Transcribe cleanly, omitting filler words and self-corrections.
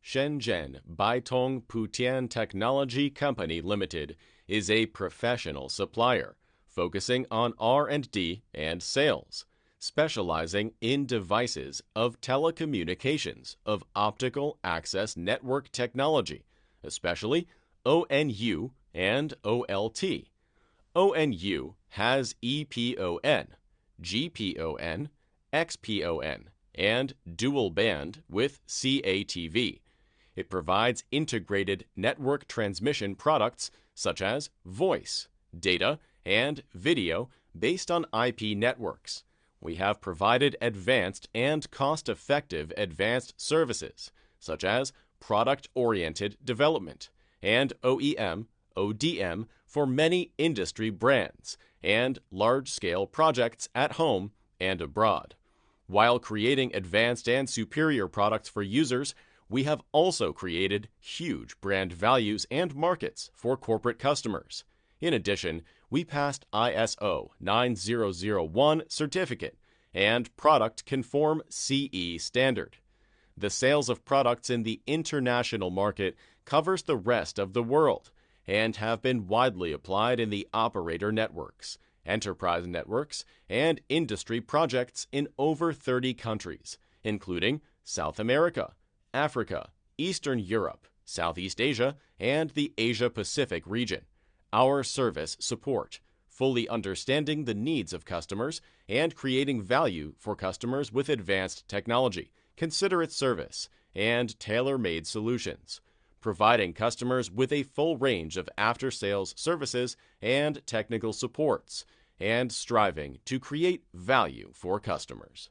Shenzhen BT-PON Technology Company Limited is a professional supplier focusing on R&D and sales, specializing in devices of telecommunications of optical access network technology, especially ONU and OLT. ONU has EPON, GPON, XPON, and dual band with CATV. It provides integrated network transmission products such as voice, data, and video based on IP networks. We have provided advanced and cost-effective advanced services such as product-oriented development and OEM, ODM for many industry brands and large-scale projects at home and abroad. While creating advanced and superior products for users, we have also created huge brand values and markets for corporate customers. In addition, we passed ISO 9001 certificate and product conform CE standard. The sales of products in the international market covers the rest of the world and have been widely applied in the operator networks, enterprise networks, and industry projects in over 30 countries, including South America, Africa, Eastern Europe, Southeast Asia, and the Asia-Pacific region. Our service support, fully understanding the needs of customers and creating value for customers with advanced technology, considerate service, and tailor-made solutions, providing customers with a full range of after-sales services and technical supports, and striving to create value for customers.